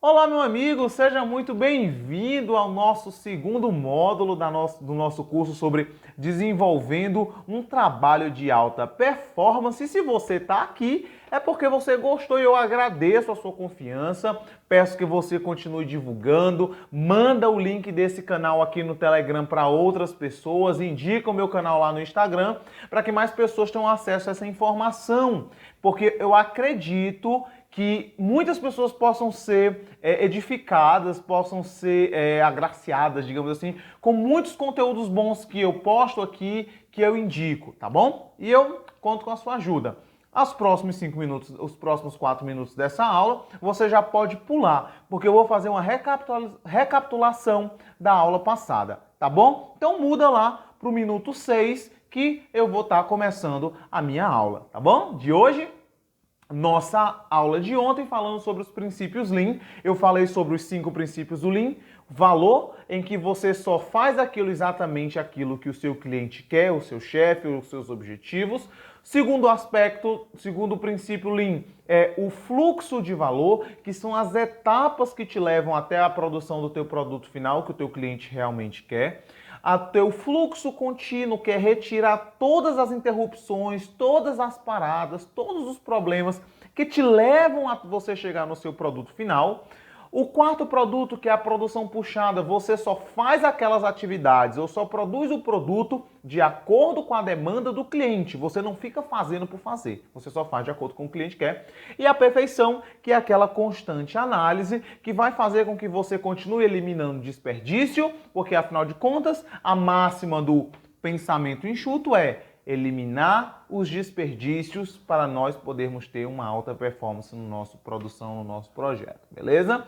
Olá, meu amigo, seja muito bem-vindo ao nosso segundo módulo do nosso curso sobre desenvolvendo um trabalho de alta performance. E se você está aqui, é porque você gostou e eu agradeço a sua confiança. Peço que você continue divulgando, manda o link desse canal aqui no Telegram para outras pessoas, indica o meu canal lá no Instagram para que mais pessoas tenham acesso a essa informação, porque eu acredito que muitas pessoas possam ser edificadas, possam ser agraciadas, digamos assim, com muitos conteúdos bons que eu posto aqui, que eu indico, tá bom? E eu conto com a sua ajuda. Os próximos 5 minutos, os próximos 4 minutos dessa aula, você já pode pular, porque eu vou fazer uma recapitulação da aula passada, tá bom? Então muda lá para o minuto 6 que eu vou estar começando a minha aula, tá bom? De hoje. Nossa aula de ontem falando sobre os princípios Lean, eu falei sobre os 5 princípios do Lean, valor em que você só faz exatamente aquilo que o seu cliente quer, o seu chefe, os seus objetivos. Segundo aspecto, segundo princípio Lean, é o fluxo de valor, que são as etapas que te levam até a produção do teu produto final, que o teu cliente realmente quer. A teu fluxo contínuo, que é retirar todas as interrupções, todas as paradas, todos os problemas que te levam a você chegar no seu produto final. O quarto produto, que é a produção puxada, você só faz aquelas atividades ou só produz o produto de acordo com a demanda do cliente. Você não fica fazendo por fazer, você só faz de acordo com o que o cliente quer. E a perfeição, que é aquela constante análise que vai fazer com que você continue eliminando desperdício, porque afinal de contas, a máxima do pensamento enxuto é eliminar os desperdícios para nós podermos ter uma alta performance no nosso produção, no nosso projeto, beleza?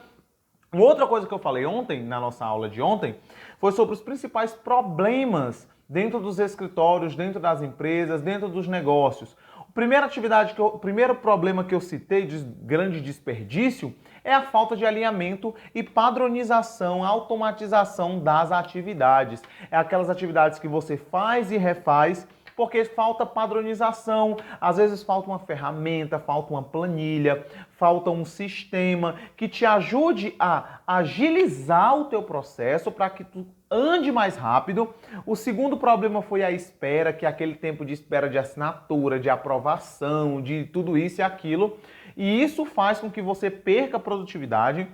Uma outra coisa que eu falei ontem, na nossa aula de ontem, foi sobre os principais problemas dentro dos escritórios, dentro das empresas, dentro dos negócios. O primeiro problema que eu citei de grande desperdício é a falta de alinhamento e padronização, automatização das atividades. É aquelas atividades que você faz e refaz porque falta padronização, às vezes falta uma ferramenta, falta uma planilha, falta um sistema que te ajude a agilizar o teu processo para que tu ande mais rápido. O segundo problema foi a espera, que é aquele tempo de espera de assinatura, de aprovação, de tudo isso e aquilo. E isso faz com que você perca produtividade.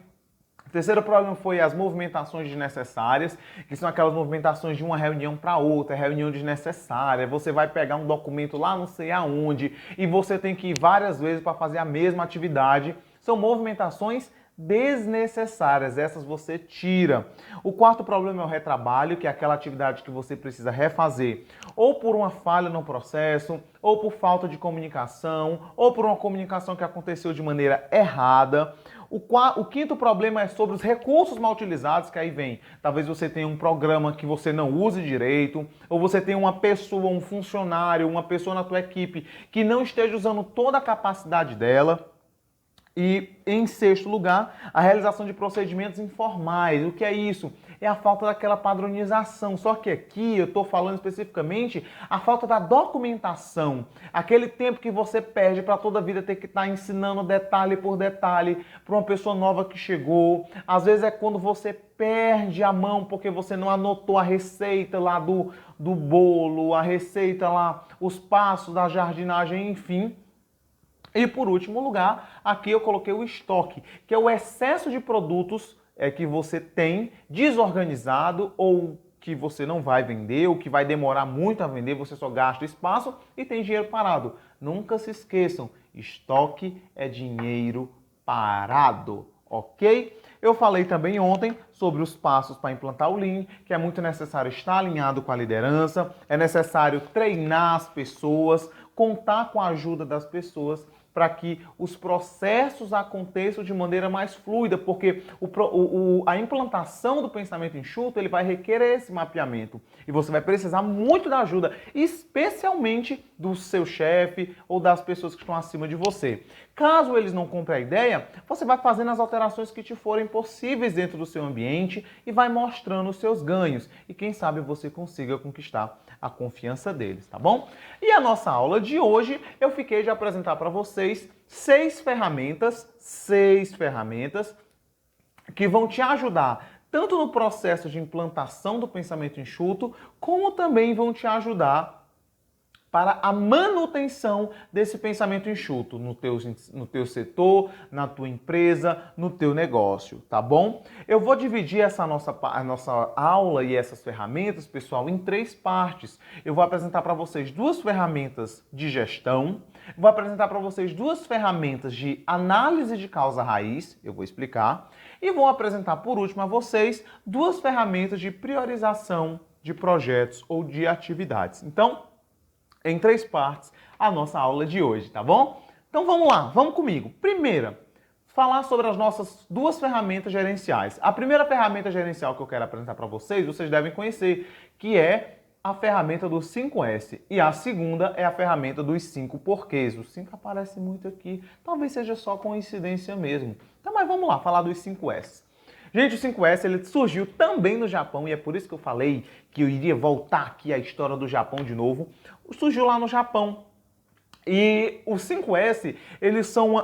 O terceiro problema foi as movimentações desnecessárias, que são aquelas movimentações de uma reunião para outra, reunião desnecessária. Você vai pegar um documento lá não sei aonde e você tem que ir várias vezes para fazer a mesma atividade. São movimentações desnecessárias, essas você tira. O quarto problema é o retrabalho, que é aquela atividade que você precisa refazer, ou por uma falha no processo, ou por falta de comunicação, ou por uma comunicação que aconteceu de maneira errada. O quinto problema é sobre os recursos mal utilizados, que aí vem, talvez você tenha um programa que você não use direito, ou você tenha uma pessoa, um funcionário, uma pessoa na tua equipe que não esteja usando toda a capacidade dela. E, em sexto lugar, a realização de procedimentos informais. O que é isso? É a falta daquela padronização. Só que aqui eu estou falando especificamente a falta da documentação. Aquele tempo que você perde para toda a vida ter que estar ensinando detalhe por detalhe para uma pessoa nova que chegou. Às vezes é quando você perde a mão porque você não anotou a receita lá do bolo, a receita lá, os passos da jardinagem, enfim. E por último lugar, aqui eu coloquei o estoque, que é o excesso de produtos que você tem desorganizado ou que você não vai vender ou que vai demorar muito a vender, você só gasta espaço e tem dinheiro parado. Nunca se esqueçam, estoque é dinheiro parado, ok? Eu falei também ontem sobre os passos para implantar o Lean, que é muito necessário estar alinhado com a liderança, é necessário treinar as pessoas, contar com a ajuda das pessoas para que os processos aconteçam de maneira mais fluida, porque a implantação do pensamento enxuto ele vai requerer esse mapeamento e você vai precisar muito da ajuda, especialmente do seu chefe ou das pessoas que estão acima de você. Caso eles não comprem a ideia, você vai fazendo as alterações que te forem possíveis dentro do seu ambiente e vai mostrando os seus ganhos. E quem sabe você consiga conquistar a confiança deles, tá bom? E a nossa aula de hoje, eu fiquei de apresentar para vocês seis ferramentas que vão te ajudar tanto no processo de implantação do pensamento enxuto, como também vão te ajudar para a manutenção desse pensamento enxuto no teu setor, na tua empresa, no teu negócio, tá bom? Eu vou dividir a nossa aula e essas ferramentas, pessoal, em 3 partes. Eu vou apresentar para vocês 2 ferramentas de gestão, vou apresentar para vocês 2 ferramentas de análise de causa raiz, eu vou explicar, e vou apresentar por último a vocês 2 ferramentas de priorização de projetos ou de atividades. Então, em 3 partes, a nossa aula de hoje, tá bom? Então vamos lá, vamos comigo. Primeira, falar sobre as nossas 2 ferramentas gerenciais. A primeira ferramenta gerencial que eu quero apresentar para vocês, vocês devem conhecer, que é a ferramenta dos 5S. E a segunda é a ferramenta dos 5 porquês. O 5 aparece muito aqui, talvez seja só coincidência mesmo. Então, mas vamos lá, falar dos 5S. Gente, o 5S ele surgiu também no Japão e é por isso que eu falei que eu iria voltar aqui à história do Japão de novo. Surgiu lá no Japão. E o 5S,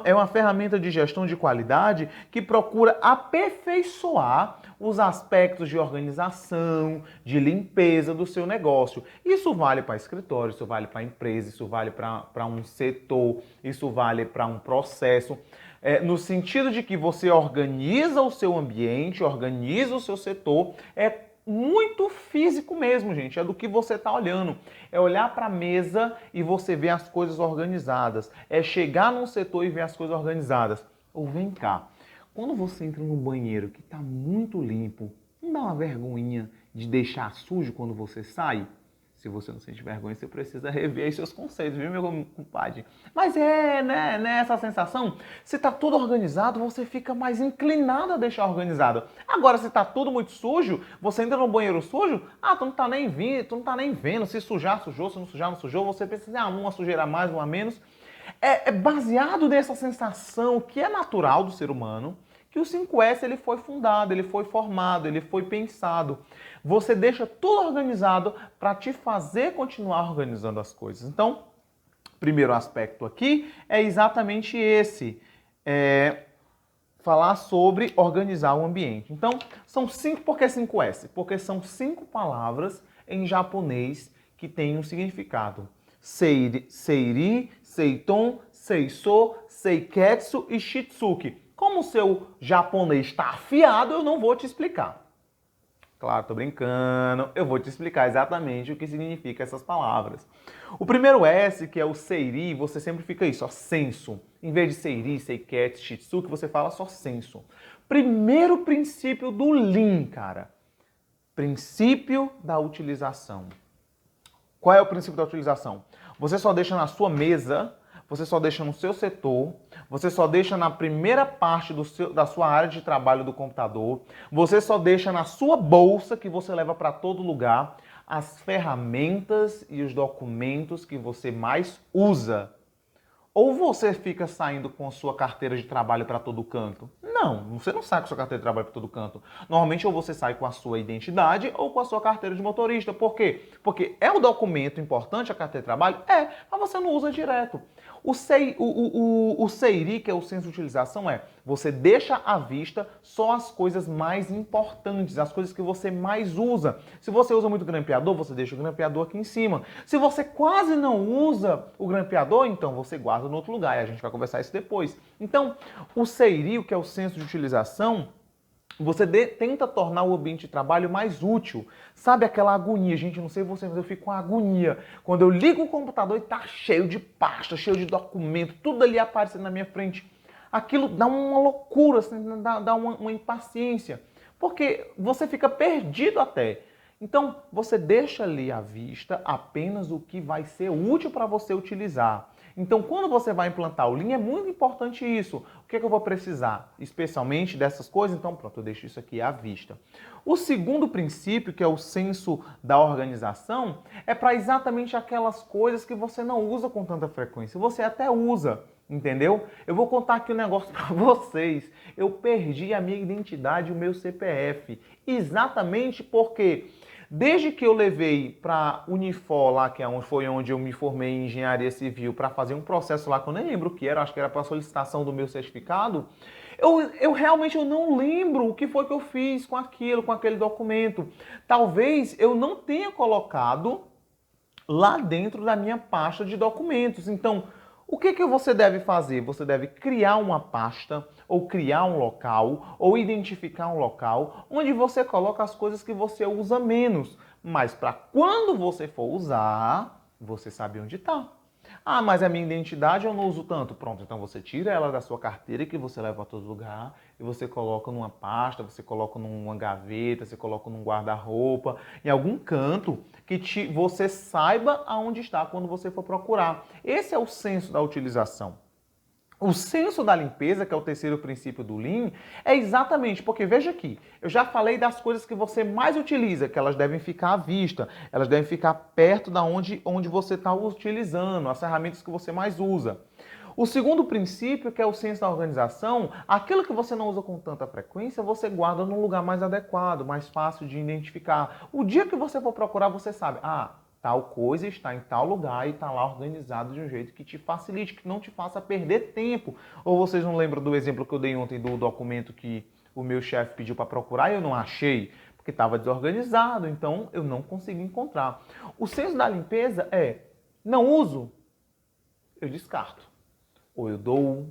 é uma ferramenta de gestão de qualidade que procura aperfeiçoar os aspectos de organização, de limpeza do seu negócio. Isso vale para escritório, isso vale para empresa, isso vale para um setor, isso vale para um processo. No sentido de que você organiza o seu ambiente, organiza o seu setor, é muito físico mesmo, gente. É do que você está olhando. É olhar para a mesa e você ver as coisas organizadas. É chegar num setor e ver as coisas organizadas. Ou vem cá, quando você entra no banheiro que está muito limpo, não dá uma vergonhinha de deixar sujo quando você sai? Se você não sente vergonha, você precisa rever aí seus conceitos, viu, meu compadre? Mas né, essa sensação, se tá tudo organizado, você fica mais inclinado a deixar organizado. Agora, se tá tudo muito sujo, você entra no banheiro sujo, tu não tá nem vendo, se sujar, sujou, se não sujar, não sujou, você pensa assim, uma sujeira a mais, uma a menos. É baseado nessa sensação que é natural do ser humano, que o 5S ele foi fundado, ele foi formado, ele foi pensado. Você deixa tudo organizado para te fazer continuar organizando as coisas. Então, primeiro aspecto aqui é exatamente esse. Falar sobre organizar o ambiente. Então, são 5, por que 5S? Porque são 5 palavras em japonês que têm um significado. Seiri, seiton, seiso, seiketsu e shitsuki. Como o seu japonês está afiado, eu não vou te explicar. Claro, tô brincando. Eu vou te explicar exatamente o que significa essas palavras. O primeiro S, que é o seiri, você sempre fica aí, só senso. Em vez de seiri, seiketsu, shitsuki, você fala só senso. Primeiro princípio do Lean, cara. Princípio da utilização. Qual é o princípio da utilização? Você só deixa na sua mesa, você só deixa no seu setor, você só deixa na primeira parte da sua área de trabalho do computador, você só deixa na sua bolsa que você leva para todo lugar as ferramentas e os documentos que você mais usa. Ou você fica saindo com a sua carteira de trabalho para todo canto? Não, você não sai com a sua carteira de trabalho para todo canto. Normalmente ou você sai com a sua identidade ou com a sua carteira de motorista. Por quê? Porque é um documento importante a carteira de trabalho? É, mas você não usa direto. O seiri, que é o senso de utilização, você deixa à vista só as coisas mais importantes, as coisas que você mais usa. Se você usa muito grampeador, você deixa o grampeador aqui em cima. Se você quase não usa o grampeador, então você guarda no outro lugar e a gente vai conversar isso depois. Então, o seiri, que é o senso de utilização, você tenta tornar o ambiente de trabalho mais útil. Sabe aquela agonia? Gente, não sei você, mas eu fico com agonia. Quando eu ligo o computador e tá cheio de pasta, cheio de documento, tudo ali aparecendo na minha frente. Aquilo dá uma loucura, assim, dá uma impaciência. Porque você fica perdido até. Então, você deixa ali à vista apenas o que vai ser útil para você utilizar. Então, quando você vai implantar o Lean, é muito importante isso. O que é que eu vou precisar? Especialmente dessas coisas? Então, pronto, eu deixo isso aqui à vista. O segundo princípio, que é o senso da organização, é para exatamente aquelas coisas que você não usa com tanta frequência. Você até usa, entendeu? Eu vou contar aqui um negócio para vocês. Eu perdi a minha identidade, o meu CPF. Exatamente porque desde que eu levei para Unifor, lá, que foi onde eu me formei em engenharia civil, para fazer um processo lá que eu nem lembro o que era, acho que era para solicitação do meu certificado, Eu realmente eu não lembro o que foi que eu fiz com aquilo, com aquele documento. Talvez eu não tenha colocado lá dentro da minha pasta de documentos. Então, o que que você deve fazer? Você deve criar uma pasta, ou criar um local, ou identificar um local, onde você coloca as coisas que você usa menos. Mas para quando você for usar, você sabe onde está. Ah, mas a minha identidade eu não uso tanto. Pronto, então você tira ela da sua carteira que você leva a todo lugar e você coloca numa pasta, você coloca numa gaveta, você coloca num guarda-roupa, em algum canto que você saiba aonde está quando você for procurar. Esse é o senso da utilização. O senso da limpeza, que é o terceiro princípio do Lean, é exatamente porque, veja aqui, eu já falei das coisas que você mais utiliza, que elas devem ficar à vista, elas devem ficar perto da onde você está utilizando, as ferramentas que você mais usa. O segundo princípio, que é o senso da organização, aquilo que você não usa com tanta frequência, você guarda num lugar mais adequado, mais fácil de identificar. O dia que você for procurar, você sabe, tal coisa está em tal lugar e está lá organizado de um jeito que te facilite, que não te faça perder tempo. Ou vocês não lembram do exemplo que eu dei ontem do documento que o meu chefe pediu para procurar e eu não achei? Porque estava desorganizado, então eu não consegui encontrar. O senso da limpeza é, não uso, eu descarto. Ou eu dou,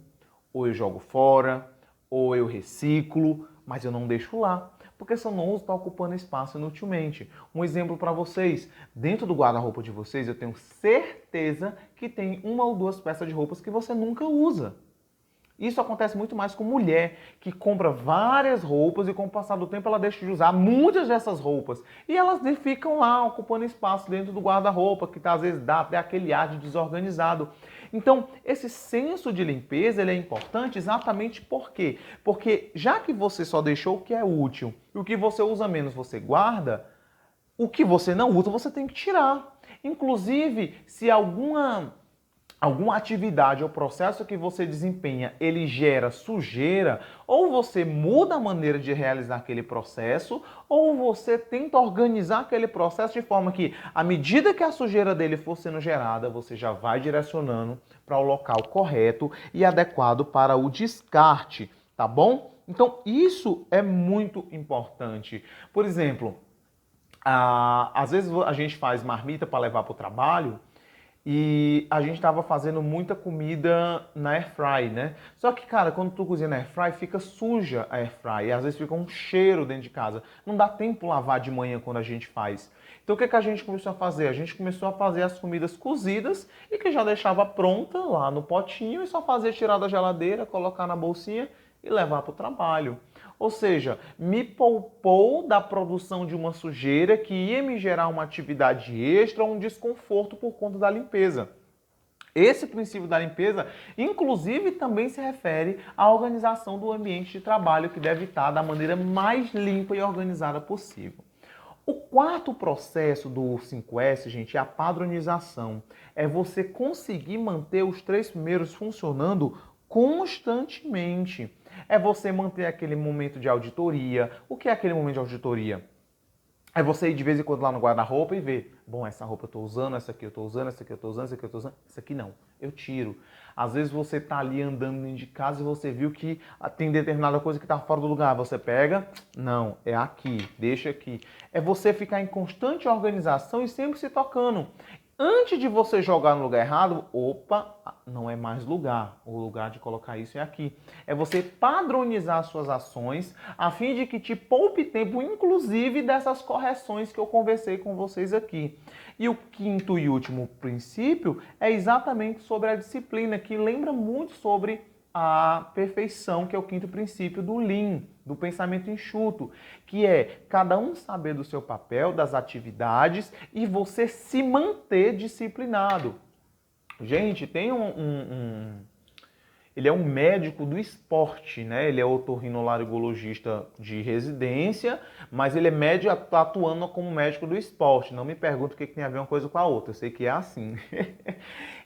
ou eu jogo fora, ou eu reciclo, mas eu não deixo lá. Porque se eu não uso, está ocupando espaço inutilmente. Um exemplo para vocês, dentro do guarda-roupa de vocês, eu tenho certeza que tem uma ou duas peças de roupas que você nunca usa. Isso acontece muito mais com mulher, que compra várias roupas e com o passar do tempo ela deixa de usar muitas dessas roupas. E elas ficam lá ocupando espaço dentro do guarda-roupa, que às vezes dá até aquele ar de desorganizado. Então, esse senso de limpeza ele é importante exatamente por quê? Porque já que você só deixou o que é útil e o que você usa menos você guarda, o que você não usa você tem que tirar. Inclusive, se alguma atividade ou processo que você desempenha, ele gera sujeira, ou você muda a maneira de realizar aquele processo, ou você tenta organizar aquele processo de forma que, à medida que a sujeira dele for sendo gerada, você já vai direcionando para o local correto e adequado para o descarte, tá bom? Então, isso é muito importante. Por exemplo, às vezes a gente faz marmita para levar para o trabalho, e a gente tava fazendo muita comida na airfry, né? Só que, cara, quando tu cozinha na airfry, fica suja a airfry. E às vezes fica um cheiro dentro de casa. Não dá tempo lavar de manhã quando a gente faz. Então o que a gente começou a fazer? A gente começou a fazer as comidas cozidas e que já deixava pronta lá no potinho e só fazia tirar da geladeira, colocar na bolsinha e levar para o trabalho. Ou seja, me poupou da produção de uma sujeira que ia me gerar uma atividade extra ou um desconforto por conta da limpeza. Esse princípio da limpeza, inclusive, também se refere à organização do ambiente de trabalho, que deve estar da maneira mais limpa e organizada possível. O quarto processo do 5S, gente, é a padronização. É você conseguir manter os três primeiros funcionando constantemente. É você manter aquele momento de auditoria. O que é aquele momento de auditoria? É você ir de vez em quando lá no guarda-roupa e ver, bom, essa roupa eu estou usando, essa aqui eu estou usando, essa aqui eu estou usando, essa aqui eu estou usando, essa aqui não, eu tiro. Às vezes você está ali andando dentro de casa e você viu que tem determinada coisa que está fora do lugar, você pega, não, é aqui, deixa aqui. É você ficar em constante organização e sempre se tocando. Antes de você jogar no lugar errado, opa, não é mais lugar. O lugar de colocar isso é aqui. É você padronizar suas ações a fim de que te poupe tempo, inclusive dessas correções que eu conversei com vocês aqui. E o quinto e último princípio é exatamente sobre a disciplina, que lembra muito sobre a perfeição, que é o quinto princípio do Lean, do pensamento enxuto, que é cada um saber do seu papel, das atividades e você se manter disciplinado. Gente, tem ele é um médico do esporte, né? Ele é otorrinolaringologista de residência, mas ele é médico atuando como médico do esporte. Não me pergunte o que tem a ver uma coisa com a outra, eu sei que é assim.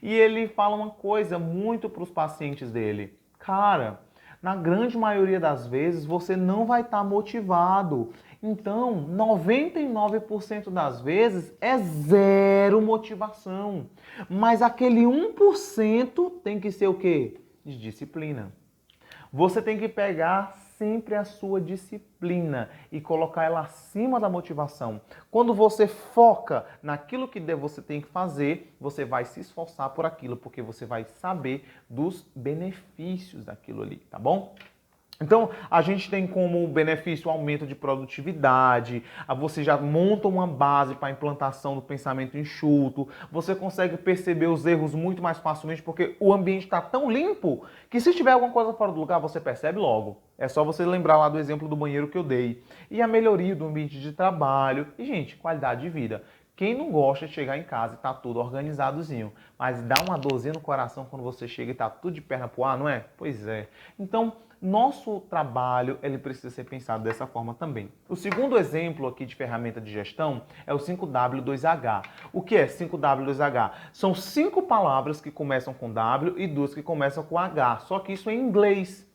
E ele fala uma coisa muito para os pacientes dele. Cara, na grande maioria das vezes você não vai estar motivado. Então, 99% das vezes é zero motivação. Mas aquele 1% tem que ser o quê? De disciplina. Você tem que pegar sempre a sua disciplina e colocar ela acima da motivação. Quando você foca naquilo que você tem que fazer, você vai se esforçar por aquilo, porque você vai saber dos benefícios daquilo ali, tá bom? Então, a gente tem como benefício o aumento de produtividade, você já monta uma base para a implantação do pensamento enxuto, você consegue perceber os erros muito mais facilmente porque o ambiente está tão limpo que se tiver alguma coisa fora do lugar, você percebe logo. É só você lembrar lá do exemplo do banheiro que eu dei. E a melhoria do ambiente de trabalho e, gente, qualidade de vida. Quem não gosta de chegar em casa e tá tudo organizadozinho, mas dá uma dorzinha no coração quando você chega e tá tudo de perna pro ar, não é? Pois é. Então, nosso trabalho, ele precisa ser pensado dessa forma também. O segundo exemplo aqui de ferramenta de gestão é o 5W2H. O que é 5W2H? São 5 palavras que começam com W e 2 que começam com H, só que isso é em inglês.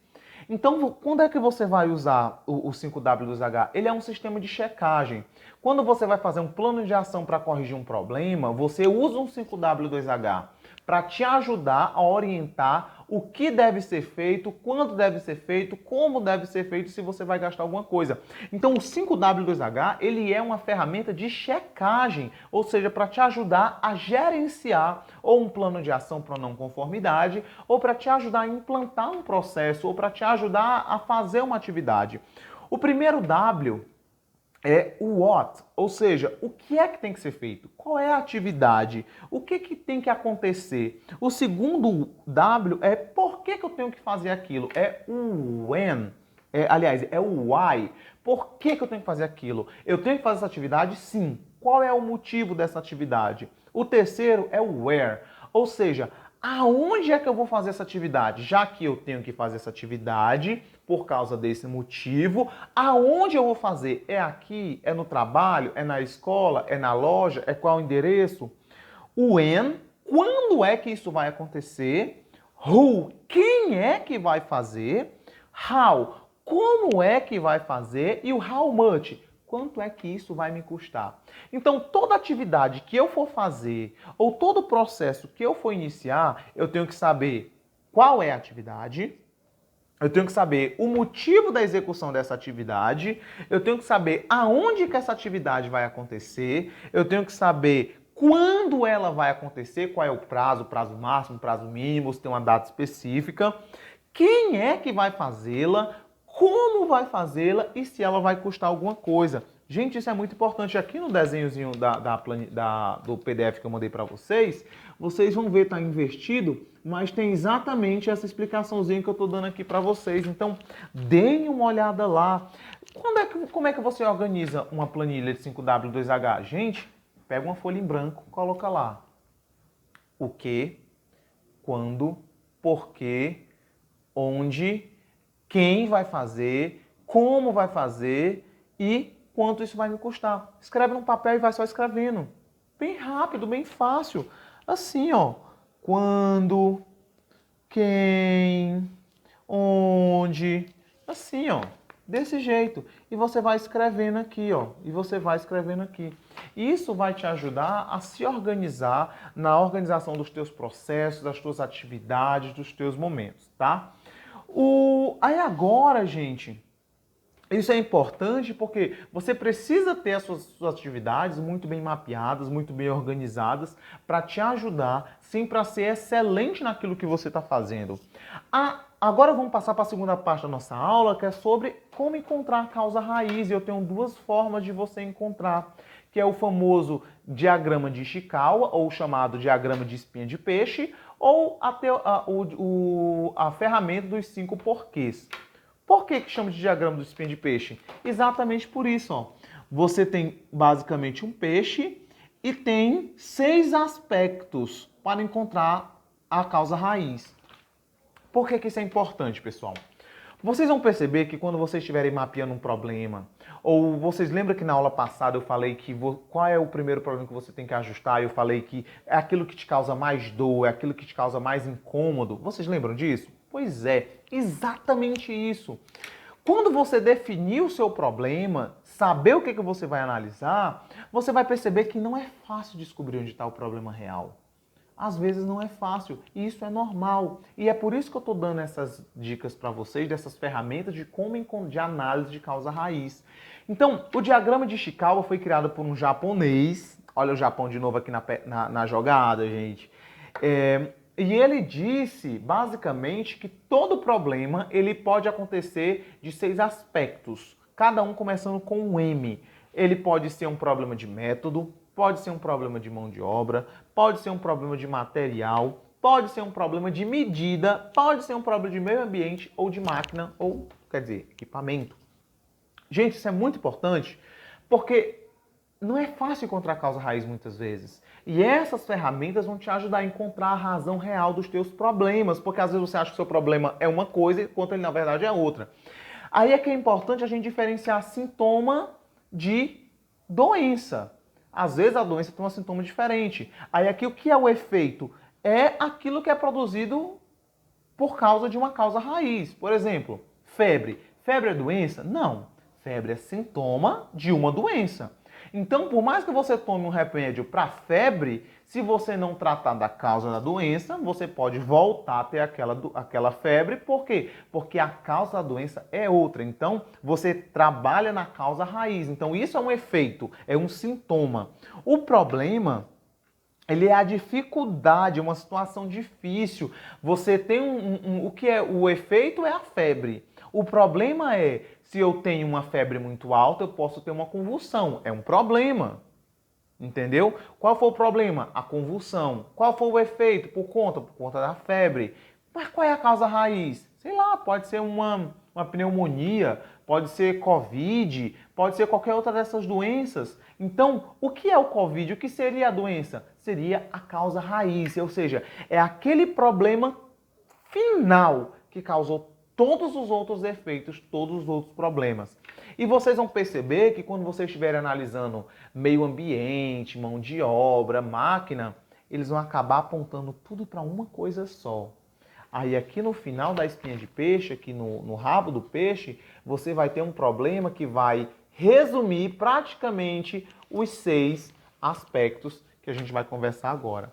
Então, quando é que você vai usar o 5W2H? Ele é um sistema de checagem. Quando você vai fazer um plano de ação para corrigir um problema, você usa um 5W2H para te ajudar a orientar o que deve ser feito, quando deve ser feito, como deve ser feito, se você vai gastar alguma coisa. Então, o 5W2H, ele é uma ferramenta de checagem, ou seja, para te ajudar a gerenciar ou um plano de ação para não conformidade, ou para te ajudar a implantar um processo, ou para te ajudar a fazer uma atividade. O primeiro W é o what, ou seja, o que é que tem que ser feito? Qual é a atividade? O que tem que acontecer? O segundo W é por que eu tenho que fazer aquilo? É o when, aliás, é o why. Por que eu tenho que fazer aquilo? Eu tenho que fazer essa atividade? Sim. Qual é o motivo dessa atividade? O terceiro é o where, ou seja, aonde é que eu vou fazer essa atividade? Já que eu tenho que fazer essa atividade por causa desse motivo, aonde eu vou fazer? É aqui? É no trabalho? É na escola? É na loja? É qual o endereço? O when, quando é que isso vai acontecer? Who, quem é que vai fazer? How, como é que vai fazer? E o how much, quanto é que isso vai me custar? Então, toda atividade que eu for fazer ou todo processo que eu for iniciar, eu tenho que saber qual é a atividade, eu tenho que saber o motivo da execução dessa atividade, eu tenho que saber aonde que essa atividade vai acontecer, eu tenho que saber quando ela vai acontecer, qual é o prazo máximo, prazo mínimo, se tem uma data específica, quem é que vai fazê-la, como vai fazê-la e se ela vai custar alguma coisa. Gente, isso é muito importante. Aqui no desenhozinho do PDF que eu mandei para vocês, vocês vão ver, tá investido, mas tem exatamente essa explicaçãozinha que eu estou dando aqui para vocês. Então, deem uma olhada lá. Como é que você organiza uma planilha de 5W2H? Gente, pega uma folha em branco, coloca lá. O que, quando, porquê, onde, quem vai fazer, como vai fazer e quanto isso vai me custar. Escreve num papel e vai só escrevendo. Bem rápido, bem fácil. Assim, ó. Quando, quem, onde. Assim, ó. Desse jeito. E você vai escrevendo aqui, ó. E você vai escrevendo aqui. Isso vai te ajudar a se organizar na organização dos teus processos, das tuas atividades, dos teus momentos, tá? Aí agora, gente, isso é importante porque você precisa ter as suas atividades muito bem mapeadas, muito bem organizadas, para te ajudar sempre a ser excelente naquilo que você está fazendo. Agora vamos passar para a segunda parte da nossa aula, que é sobre como encontrar a causa raiz. E eu tenho duas formas de você encontrar, que é o famoso diagrama de Ishikawa, ou chamado diagrama de espinha de peixe, ou a ferramenta dos 5 porquês. Por que chama de diagrama do espinha de peixe? Exatamente por isso, ó. Você tem basicamente um peixe e tem 6 aspectos para encontrar a causa raiz. Por que isso é importante, pessoal? Vocês vão perceber que quando vocês estiverem mapeando um problema, ou vocês lembram que na aula passada eu falei que qual é o primeiro problema que você tem que ajustar, eu falei que é aquilo que te causa mais dor, é aquilo que te causa mais incômodo. Vocês lembram disso? Pois é, exatamente isso. Quando você definir o seu problema, saber o que você vai analisar, você vai perceber que não é fácil descobrir onde está o problema real. Às vezes não é fácil e isso é normal. E é por isso que eu estou dando essas dicas para vocês, dessas ferramentas de análise de causa raiz. Então, o diagrama de Ishikawa foi criado por um japonês. Olha o Japão de novo aqui na jogada, gente. E ele disse, basicamente, que todo problema ele pode acontecer de 6 aspectos, cada um começando com um M. Ele pode ser um problema de método, pode ser um problema de mão de obra, pode ser um problema de material, pode ser um problema de medida, pode ser um problema de meio ambiente ou de máquina, ou, quer dizer, equipamento. Gente, isso é muito importante porque não é fácil encontrar a causa raiz muitas vezes. E essas ferramentas vão te ajudar a encontrar a razão real dos teus problemas, porque às vezes você acha que o seu problema é uma coisa, enquanto ele na verdade é outra. Aí é que é importante a gente diferenciar sintoma de doença. Às vezes a doença tem um sintoma diferente. Aí aqui o que é o efeito? É aquilo que é produzido por causa de uma causa raiz. Por exemplo, febre. Febre é doença? Não. Febre é sintoma de uma doença. Então, por mais que você tome um remédio para febre, se você não tratar da causa da doença, você pode voltar a ter aquela febre. Por quê? Porque a causa da doença é outra. Então, você trabalha na causa raiz. Então, isso é um efeito, é um sintoma. O problema, ele é a dificuldade, uma situação difícil. Você tem o que é o efeito é a febre. O problema é, se eu tenho uma febre muito alta, eu posso ter uma convulsão. É um problema. Entendeu? Qual foi o problema? A convulsão. Qual foi o efeito? Por conta da febre. Mas qual é a causa raiz? Sei lá, pode ser uma pneumonia, pode ser Covid, pode ser qualquer outra dessas doenças. Então, o que é o Covid? O que seria a doença? Seria a causa raiz, ou seja, é aquele problema final que causou todos os outros defeitos, todos os outros problemas. E vocês vão perceber que quando vocês estiverem analisando meio ambiente, mão de obra, máquina, eles vão acabar apontando tudo para uma coisa só. Aí aqui no final da espinha de peixe, aqui no rabo do peixe, você vai ter um problema que vai resumir praticamente os 6 aspectos que a gente vai conversar agora.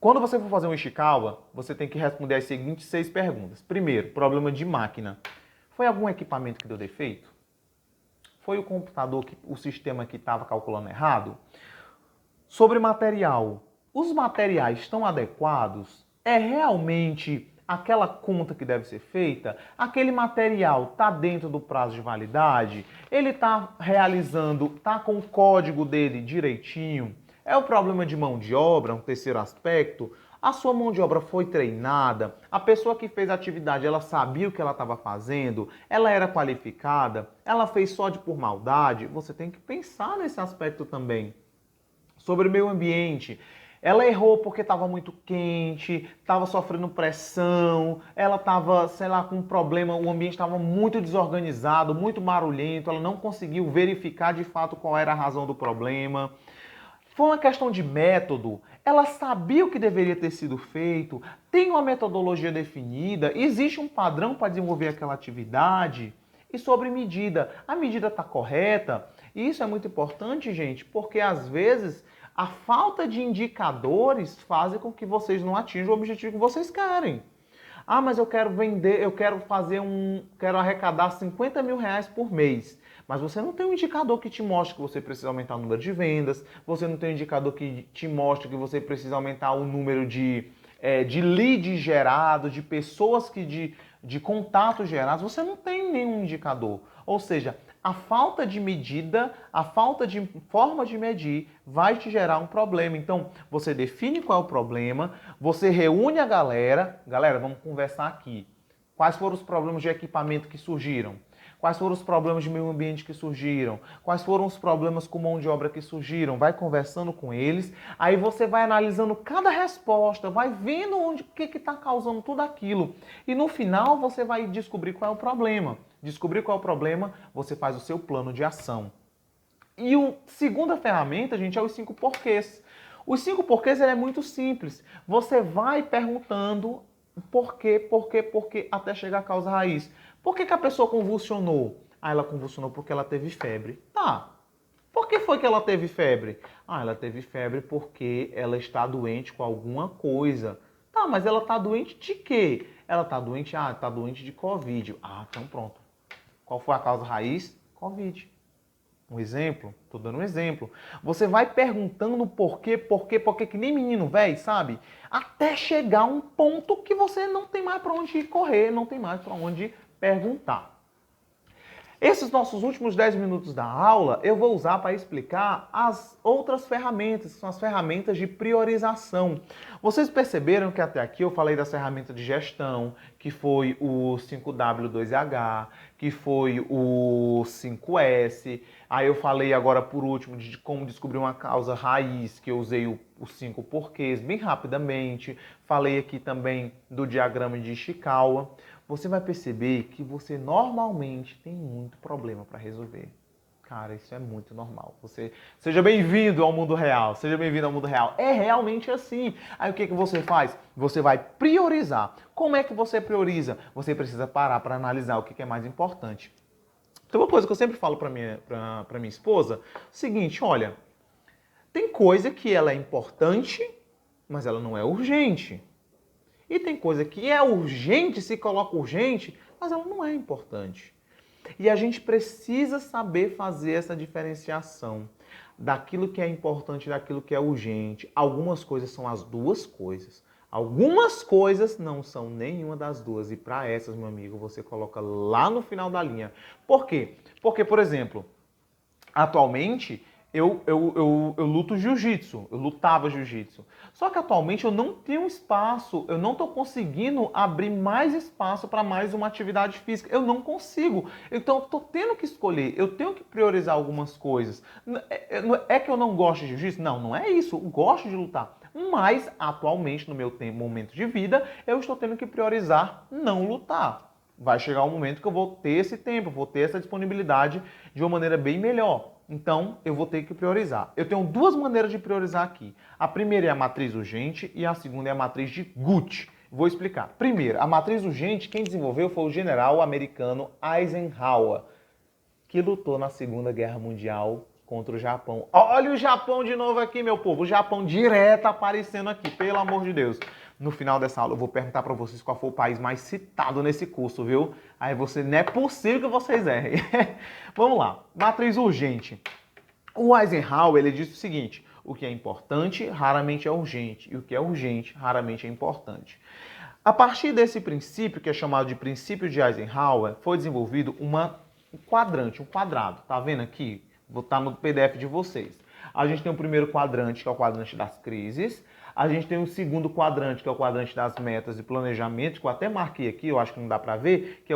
Quando você for fazer um Ishikawa, você tem que responder as seguintes 6 perguntas. Primeiro, problema de máquina. Foi algum equipamento que deu defeito? Foi o computador, o sistema que estava calculando errado? Sobre material. Os materiais estão adequados? É realmente aquela conta que deve ser feita? Aquele material está dentro do prazo de validade? Ele está realizando, está com o código dele direitinho? É o problema de mão de obra, um terceiro aspecto. A sua mão de obra foi treinada? A pessoa que fez a atividade, ela sabia o que ela estava fazendo? Ela era qualificada? Ela fez só por maldade? Você tem que pensar nesse aspecto também. Sobre o meio ambiente. Ela errou porque estava muito quente, estava sofrendo pressão, ela estava, sei lá, com um problema, o ambiente estava muito desorganizado, muito barulhento, ela não conseguiu verificar de fato qual era a razão do problema. Foi uma questão de método, ela sabia o que deveria ter sido feito, tem uma metodologia definida, existe um padrão para desenvolver aquela atividade. E sobre medida, a medida está correta? E isso é muito importante, gente, porque às vezes a falta de indicadores faz com que vocês não atinjam o objetivo que vocês querem. Ah, mas eu quero vender, quero arrecadar 50 mil reais por mês. Mas você não tem um indicador que te mostre que você precisa aumentar o número de vendas, você não tem um indicador que te mostre que você precisa aumentar o número de leads gerados, de pessoas de contatos gerados, você não tem nenhum indicador. Ou seja, a falta de medida, a falta de forma de medir vai te gerar um problema. Então, você define qual é o problema, você reúne a galera. Galera, vamos conversar aqui. Quais foram os problemas de equipamento que surgiram? Quais foram os problemas de meio ambiente que surgiram? Quais foram os problemas com mão de obra que surgiram? Vai conversando com eles, aí você vai analisando cada resposta, vai vendo o que está causando tudo aquilo. E no final você vai descobrir qual é o problema. Descobrir qual é o problema, você faz o seu plano de ação. E a segunda ferramenta, gente, é os 5 porquês. Os 5 porquês é muito simples. Você vai perguntando por quê, até chegar à causa raiz. Por que a pessoa convulsionou? Ah, ela convulsionou porque ela teve febre. Tá. Por que foi que ela teve febre? Ah, ela teve febre porque ela está doente com alguma coisa. Tá, mas ela está doente de quê? Ela está doente, está doente de Covid. Ah, então pronto. Qual foi a causa raiz? Covid. Um exemplo? Tô dando um exemplo. Você vai perguntando por quê, que nem menino velho, sabe? Até chegar um ponto que você não tem mais para onde correr, não tem mais para onde perguntar. Esses nossos últimos 10 minutos da aula eu vou usar para explicar as outras ferramentas, que são as ferramentas de priorização. Vocês perceberam que até aqui eu falei das ferramentas de gestão, que foi o 5W2H, que foi o 5S. Aí eu falei agora por último de como descobrir uma causa raiz, que eu usei os 5 porquês bem rapidamente. Falei aqui também do diagrama de Ishikawa. Você vai perceber que você normalmente tem muito problema para resolver. Cara, isso é muito normal. Seja bem-vindo ao mundo real. Seja bem-vindo ao mundo real. É realmente assim. Aí o que você faz? Você vai priorizar. Como é que você prioriza? Você precisa parar para analisar o que é mais importante. Então, uma coisa que eu sempre falo para minha esposa, é o seguinte, olha, tem coisa que ela é importante, mas ela não é urgente. E tem coisa que é urgente, se coloca urgente, mas ela não é importante. E a gente precisa saber fazer essa diferenciação daquilo que é importante e daquilo que é urgente. Algumas coisas são as duas coisas. Algumas coisas não são nenhuma das duas. E para essas, meu amigo, você coloca lá no final da linha. Por quê? Porque, por exemplo, atualmente eu luto jiu-jitsu, eu lutava jiu-jitsu. Só que atualmente eu não tenho espaço, eu não estou conseguindo abrir mais espaço para mais uma atividade física. Eu não consigo. Então eu estou tendo que escolher, eu tenho que priorizar algumas coisas. É que eu não gosto de jiu-jitsu? Não, não é isso. Eu gosto de lutar. Mas atualmente, no meu momento de vida, eu estou tendo que priorizar não lutar. Vai chegar um momento que eu vou ter esse tempo, vou ter essa disponibilidade de uma maneira bem melhor. Então, eu vou ter que priorizar. Eu tenho duas maneiras de priorizar aqui. A primeira é a matriz urgente e a segunda é a matriz de Guth. Vou explicar. Primeiro, a matriz urgente, quem desenvolveu foi o general americano Eisenhower, que lutou na Segunda Guerra Mundial contra o Japão. Olha o Japão de novo aqui, meu povo. O Japão direto aparecendo aqui, pelo amor de Deus. No final dessa aula eu vou perguntar para vocês qual foi o país mais citado nesse curso, viu? Aí não é possível que vocês errem. Vamos lá. Matriz urgente. O Eisenhower, ele disse o seguinte: o que é importante raramente é urgente e o que é urgente raramente é importante. A partir desse princípio, que é chamado de princípio de Eisenhower, foi desenvolvido um quadrado. Tá vendo aqui? Vou botar no PDF de vocês. A gente tem o primeiro quadrante, que é o quadrante das crises. A gente tem o segundo quadrante, que é o quadrante das metas e planejamento, que eu até marquei aqui, eu acho que não dá para ver, que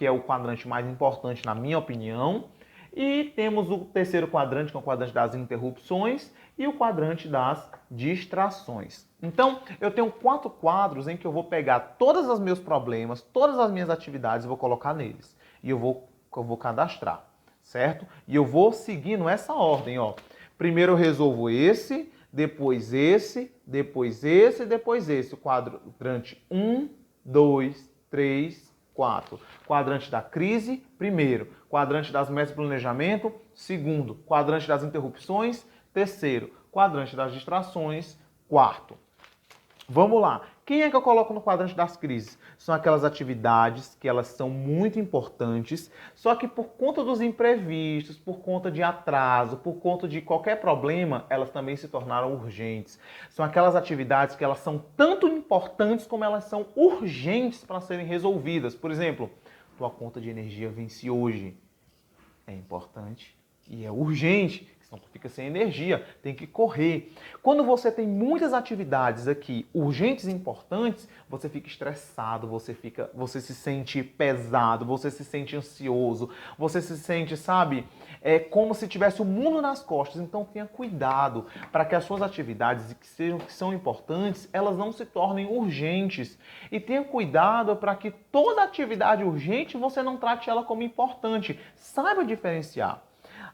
é o quadrante mais importante na minha opinião. E temos o terceiro quadrante, que é o quadrante das interrupções, e o quadrante das distrações. Então, eu tenho 4 quadros em que eu vou pegar todos os meus problemas, todas as minhas atividades e vou colocar neles. E eu vou cadastrar, certo? E eu vou seguindo essa ordem, ó. Primeiro eu resolvo esse, depois esse, depois esse, depois esse. O quadrante 1, 2, 3, 4. Quadrante da crise, primeiro. Quadrante das metas de planejamento, segundo. Quadrante das interrupções, terceiro. Quadrante das distrações, quarto. Vamos lá. Quem é que eu coloco no quadrante das crises? São aquelas atividades que elas são muito importantes, só que por conta dos imprevistos, por conta de atraso, por conta de qualquer problema, elas também se tornaram urgentes. São aquelas atividades que elas são tanto importantes como elas são urgentes para serem resolvidas. Por exemplo, tua conta de energia vence hoje. É importante e é urgente, senão tu fica sem energia, tem que correr. Quando você tem muitas atividades aqui urgentes e importantes, você fica estressado, você se sente pesado, você se sente ansioso, você se sente, sabe, como se tivesse o mundo nas costas. Então tenha cuidado para que as suas atividades que são importantes, elas não se tornem urgentes. E tenha cuidado para que toda atividade urgente você não trate ela como importante. Saiba diferenciar.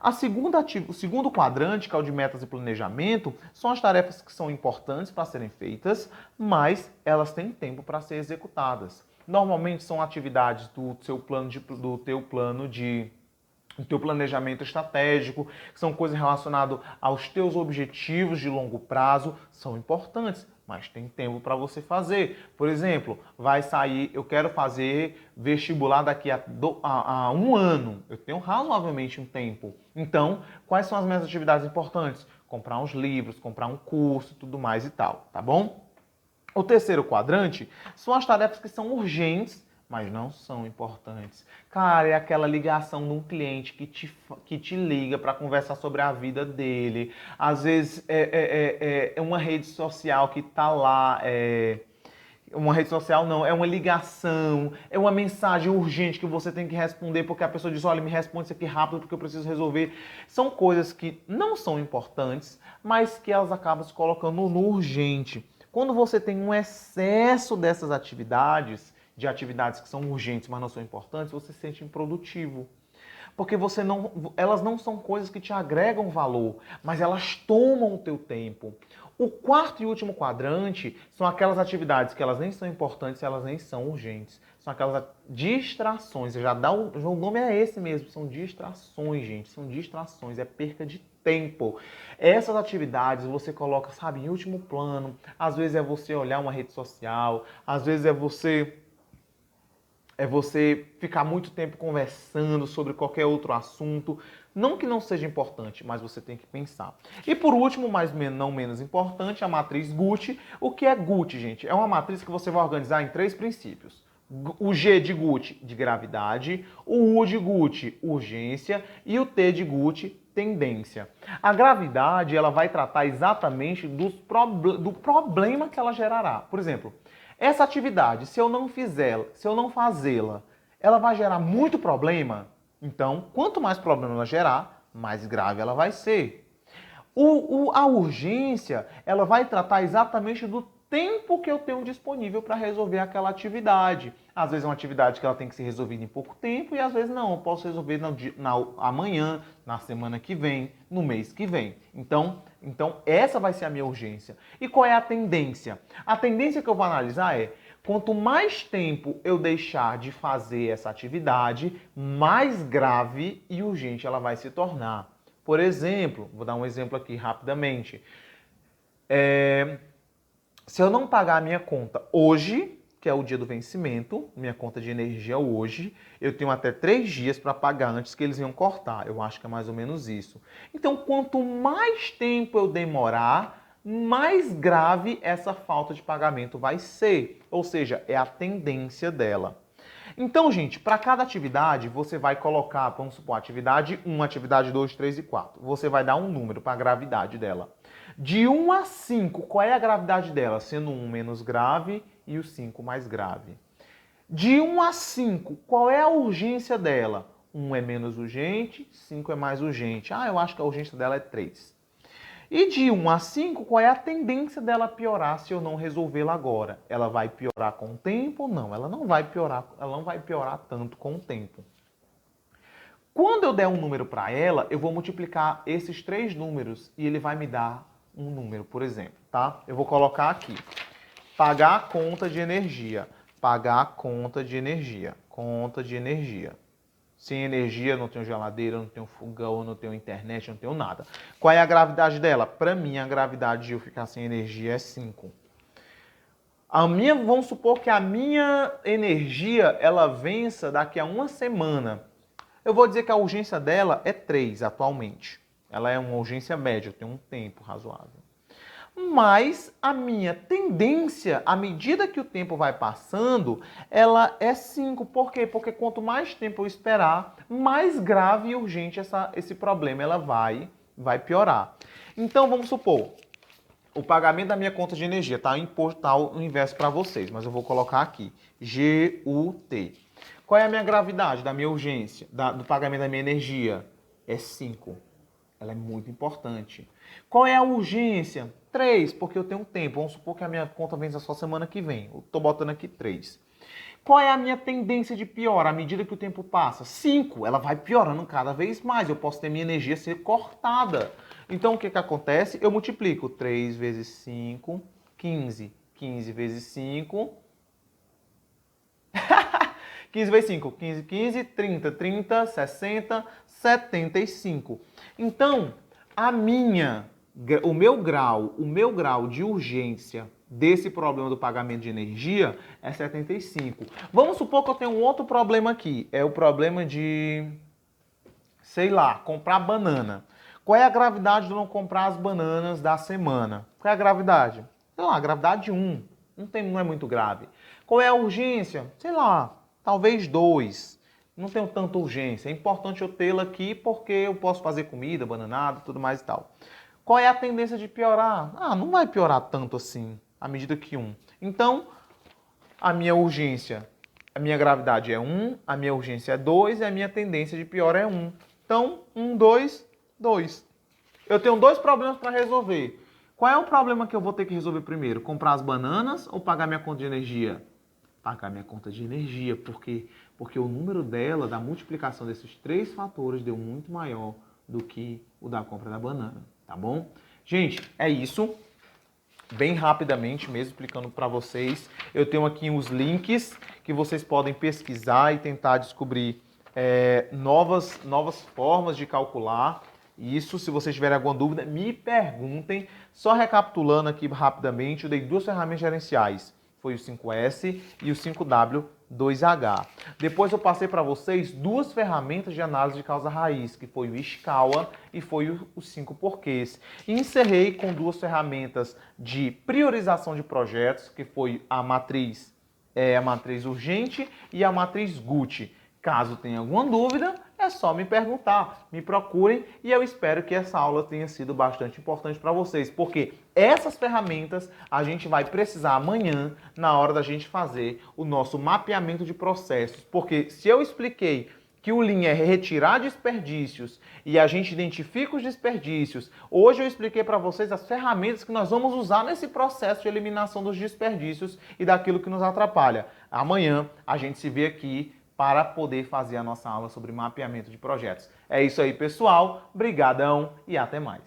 O segundo quadrante, que é o de metas e planejamento, são as tarefas que são importantes para serem feitas, mas elas têm tempo para ser executadas. Normalmente são atividades do teu plano o teu planejamento estratégico, que são coisas relacionadas aos teus objetivos de longo prazo, são importantes, mas tem tempo para você fazer. Por exemplo, vai sair, eu quero fazer vestibular daqui a um ano, eu tenho razoavelmente um tempo. Então, quais são as minhas atividades importantes? Comprar uns livros, comprar um curso, tudo mais e tal, tá bom? O terceiro quadrante são as tarefas que são urgentes, mas não são importantes. Cara, é aquela ligação de um cliente que te liga para conversar sobre a vida dele. Às vezes é uma rede social que tá lá, uma rede social não, é uma ligação, é uma mensagem urgente que você tem que responder porque a pessoa diz, olha, me responde isso aqui rápido porque eu preciso resolver. São coisas que não são importantes, mas que elas acabam se colocando no urgente. Quando você tem um excesso dessas atividades, de atividades que são urgentes, mas não são importantes, você se sente improdutivo. Porque elas não são coisas que te agregam valor, mas elas tomam o teu tempo. O quarto e último quadrante são aquelas atividades que elas nem são importantes, elas nem são urgentes. São aquelas distrações. O nome é esse mesmo, são distrações, gente. São distrações, é perca de tempo. Essas atividades você coloca, sabe, em último plano. Às vezes é você olhar uma rede social, às vezes é você ficar muito tempo conversando sobre qualquer outro assunto. Não que não seja importante, mas você tem que pensar. E por último, mas não menos importante, a matriz Gucci. O que é Gucci, gente? É uma matriz que você vai organizar em 3 princípios. O G de Gucci, de gravidade, o U de Gucci, urgência, e o T de Gucci, tendência. A gravidade, ela vai tratar exatamente do problema que ela gerará. Por exemplo, essa atividade, se eu não fazê-la, ela vai gerar muito problema. Então, quanto mais problema ela gerar, mais grave ela vai ser. A urgência, ela vai tratar exatamente do tempo que eu tenho disponível para resolver aquela atividade. Às vezes é uma atividade que ela tem que ser resolvida em pouco tempo e às vezes não, eu posso resolver amanhã, na semana que vem, no mês que vem. Então, essa vai ser a minha urgência. E qual é a tendência? A tendência que eu vou analisar é, quanto mais tempo eu deixar de fazer essa atividade, mais grave e urgente ela vai se tornar. Por exemplo, vou dar um exemplo aqui rapidamente. Se eu não pagar a minha conta hoje, que é o dia do vencimento, minha conta de energia hoje, eu tenho até 3 dias para pagar antes que eles venham cortar. Eu acho que é mais ou menos isso. Então, quanto mais tempo eu demorar, mais grave essa falta de pagamento vai ser. Ou seja, é a tendência dela. Então, gente, para cada atividade, você vai colocar, vamos supor, atividade 1, atividade 2, 3 e 4. Você vai dar um número para a gravidade dela. De 1 a 5, qual é a gravidade dela? Sendo 1 menos grave e o 5 mais grave. De 1 a 5, qual é a urgência dela? 1 é menos urgente, 5 é mais urgente. Eu acho que a urgência dela é 3. E de 1 a 5, qual é a tendência dela piorar se eu não resolvê-la agora? Ela vai piorar com o tempo ou não? Ela não vai piorar tanto com o tempo. Quando eu der um número para ela, eu vou multiplicar esses 3 números e ele vai me dar um número, por exemplo, tá? Eu vou colocar aqui, pagar a conta de energia, pagar a conta de energia, conta de energia. Sem energia, não tenho geladeira, não tenho fogão, não tenho internet, não tenho nada. Qual é a gravidade dela? Para mim, a gravidade de eu ficar sem energia é 5. Vamos supor que a minha energia, ela vença daqui a uma semana. Eu vou dizer que a urgência dela é 3 atualmente. Ela é uma urgência média, eu tenho um tempo razoável. Mas a minha tendência, à medida que o tempo vai passando, ela é 5. Por quê? Porque quanto mais tempo eu esperar, mais grave e urgente esse problema ela vai piorar. Então, vamos supor, o pagamento da minha conta de energia está imposto o inverso para vocês, mas eu vou colocar aqui, GUT. Qual é a minha gravidade da minha urgência, do pagamento da minha energia? É 5. Ela é muito importante. Qual é a urgência? 3, porque eu tenho tempo. Vamos supor que a minha conta vença só semana que vem. Eu estou botando aqui 3. Qual é a minha tendência de piora à medida que o tempo passa? 5. Ela vai piorando cada vez mais. Eu posso ter minha energia ser cortada. Então, o que acontece? Eu multiplico 3 vezes 5, 15. 15 vezes 5... 15 vezes 5, 15, 15, 30, 30, 60, 75. Então, o meu grau de urgência desse problema do pagamento de energia é 75. Vamos supor que eu tenho um outro problema aqui. É o problema de, sei lá, comprar banana. Qual é a gravidade de eu não comprar as bananas da semana? Qual é a gravidade? Sei lá, gravidade 1. Não é muito grave. Qual é a urgência? Sei lá, talvez 2. Não tenho tanta urgência. É importante eu tê-la aqui porque eu posso fazer comida, bananada, tudo mais e tal. Qual é a tendência de piorar? Não vai piorar tanto assim, à medida que 1. Então, a minha urgência, a minha gravidade é 1, a minha urgência é 2 e a minha tendência de pior é 1. Então, 1, 2, 2. Eu tenho 2 problemas para resolver. Qual é o problema que eu vou ter que resolver primeiro? Comprar as bananas ou pagar minha conta de energia? Pagar minha conta de energia, porque o número dela, da multiplicação desses 3 fatores, deu muito maior do que o da compra da banana, tá bom? Gente, é isso. Bem rapidamente mesmo, explicando para vocês. Eu tenho aqui os links que vocês podem pesquisar e tentar descobrir novas formas de calcular. Isso, se vocês tiverem alguma dúvida, me perguntem. Só recapitulando aqui rapidamente, eu dei 2 ferramentas gerenciais. Foi o 5S e o 5W2H. Depois eu passei para vocês 2 ferramentas de análise de causa raiz, que foi o Ishikawa e foi os 5 porquês. E encerrei com 2 ferramentas de priorização de projetos, que foi a matriz urgente e a matriz Gucci. Caso tenha alguma dúvida, é só me perguntar, me procurem e eu espero que essa aula tenha sido bastante importante para vocês, porque essas ferramentas a gente vai precisar amanhã na hora da gente fazer o nosso mapeamento de processos, porque se eu expliquei que o Lean é retirar desperdícios e a gente identifica os desperdícios, hoje eu expliquei para vocês as ferramentas que nós vamos usar nesse processo de eliminação dos desperdícios e daquilo que nos atrapalha. Amanhã a gente se vê aqui para poder fazer a nossa aula sobre mapeamento de projetos. É isso aí, pessoal. Brigadão e até mais.